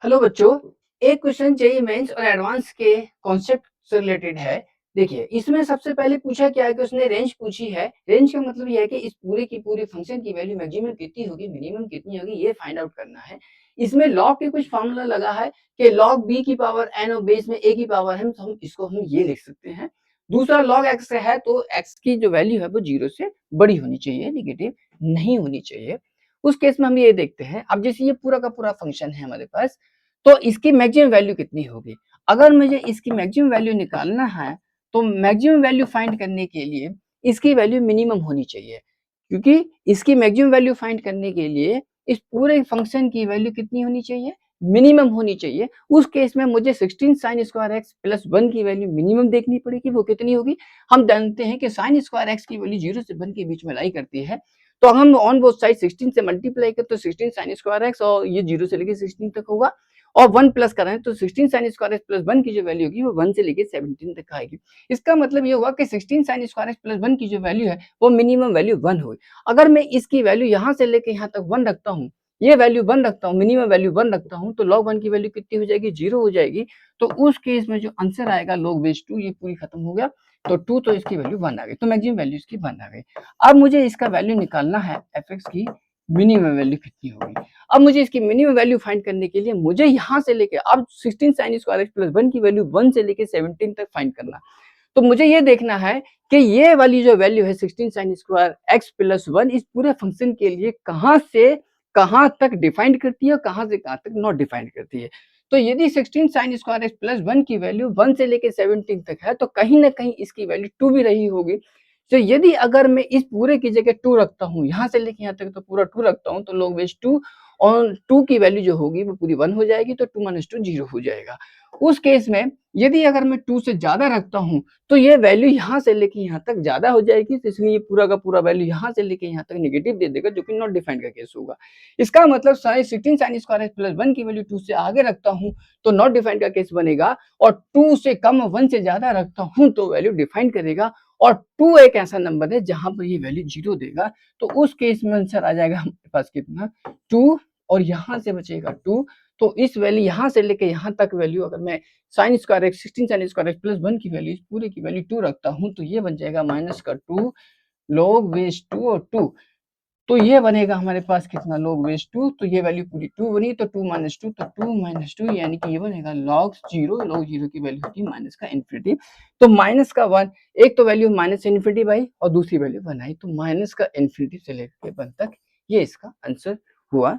Hello बच्चों, एक question JEE mains और एडवांस के कॉन्सेप्ट से रिलेटेड है। देखिए, इसमें सबसे पहले पूछा क्या है कि उसने रेंज पूछी है। रेंज का मतलब ये है कि इस पूरे की पूरी फंक्शन की वैल्यू मैक्सिमम कितनी होगी, मिनिमम कितनी होगी, ये फाइंड आउट करना है। इसमें लॉग के कुछ फार्मूला लगा है कि लॉग बी की पावर एन और बेस में ए की पावर है, तो हम इसको ये लिख सकते हैं। दूसरा लॉग एक्स है, तो एक्स की जो वैल्यू है वो 0 से बड़ी होनी चाहिए, नेगेटिव नहीं होनी चाहिए। उस केस में हम ये देखते हैं। अब जैसे ये पूरा का पूरा फंक्शन है हमारे पास, तो इसकी मैक्सिमम वैल्यू कितनी होगी? अगर मुझे इसकी मैक्सिमम वैल्यू निकालना है, तो मैक्सिमम वैल्यू फाइंड करने के लिए इसकी वैल्यू मिनिमम होनी चाहिए, क्योंकि इसकी मैक्सिमम वैल्यू फाइंड करने के लिए इस पूरे फंक्शन की वैल्यू कितनी होनी चाहिए? मिनिमम होनी चाहिए। उस केस में मुझे 16 sin स्क्वायर एक्स प्लस 1 की वैल्यू मिनिमम देखनी पड़ेगी। वो कितनी होगी? हम जानते हैं कि sin स्क्वायर एक्स की वैल्यू 0 से 1 के बीच में लाई करती है। तो हम ऑन बोथ साइड 16 से मल्टीप्लाई करें तो 16 sin स्क्वायर एक्स और ये 0 से लेके 16 तक होगा, और 1 प्लस करें तो 16 sin स्क्वायर एक्स प्लस 1 की जो वैल्यू होगी वो 1 से लेके 17 तक आएगी। इसका मतलब ये हुआ कि 16 sin स्क्वायर एक्स प्लस 1 की जो वैल्यू है वो मिनिमम वैल्यू 1 हुई। अगर मैं इसकी वैल्यू यहाँ से लेके यहाँ तक 1 रखता हूँ, ये वैल्यू 1 रखता हूँ, मिनिमम वैल्यू 1 रखता हूँ, तो log 1 की वैल्यू कितनी हो जाएगी? 0 हो जाएगी। तो उस केस में जो आंसर आएगा log बेस 2, ये पूरी खत्म हो गया। तो 2, तो इसकी वैल्यू 1 आ गई, तो मैक्सिमम वैल्यू इसकी 1 आ गई। अब मुझे इसका वैल्यू निकालना है, एफ की मिनिमम वैल्यू कितनी होगी। अब मुझे इसकी मिनिमम वैल्यू फाइंड करने के लिए मुझे यहाँ से लेके अब 16 sin स्क्वायर एक्स प्लस 1 की वैल्यू 1 से लेके 17 तक फाइंड करना। तो मुझे ये देखना है कि ये वाली जो वैल्यू है 16 sin स्क्वायर एक्स प्लस 1 इस पूरे फंक्शन के लिए कहाँ से कहाँ तक डिफाइंड करती है और कहाँ से कहाँ तक नॉट डिफाइंड करती है। तो यदि 16 sin स्क्वायर एक्स प्लस 1 की वैल्यू 1 से लेके 17 तक है, तो कहीं ना कहीं इसकी वैल्यू 2 भी रही होगी। तो यदि अगर मैं इस पूरे की जगह 2 रखता हूँ, यहाँ से लेके यहाँ तक तो पूरा 2 रखता हूँ, तो log बेस 2 और 2 की वैल्यू जो होगी वो पूरी 1 हो जाएगी, तो 2 माइनस 2 0 हो जाएगा। उस केस में यदि अगर मैं 2 से ज्यादा रखता हूँ, तो ये वैल्यू यहाँ से लेके यहाँ तक ज्यादा हो जाएगी, तो इसलिए ये पूरा का पूरा वैल्यू यहाँ से लेके यहाँ तक नेगेटिव दे देगा, जो कि नॉट डिफाइंड का केस होगा। इसका मतलब 16 sin स्क्वायर एक्स प्लस 1 की वैल्यू 2 से आगे रखता हूँ तो नॉट डिफाइंड का केस बनेगा, और 2 से कम 1 से ज्यादा रखता हूँ तो वैल्यू डिफाइंड करेगा, और 2 एक ऐसा नंबर है जहां पर ये वैल्यू 0 देगा। तो उस केस में आंसर आ जाएगा हमारे पास कितना? 2, और यहां से बचेगा 2। तो इस वैल्यू यहां से लेके यहां तक वैल्यू अगर मैं sin square x 16 sin square x plus 1 की वैल्यू इस पूरे की वैल्यू 2 रखता हूं, तो ये बन जाएगा माइनस का 2 log बेस 2 और 2। तो ये बनेगा हमारे पास कितना? log base 2। तो ये वैल्यू पूरी 2 बनी, तो 2 माइनस 2, तो 2 माइनस 2 यानी कि ये बनेगा log 0। log 0 की वैल्यू होती है माइनस का इन्फिनिटी। तो माइनस का 1, एक तो वैल्यू माइनस इन्फिनिटी भाई और दूसरी वैल्यू 1 आई, तो माइनस का इन्फिनिटी से लेकर 1 तक ये इसका आंसर हुआ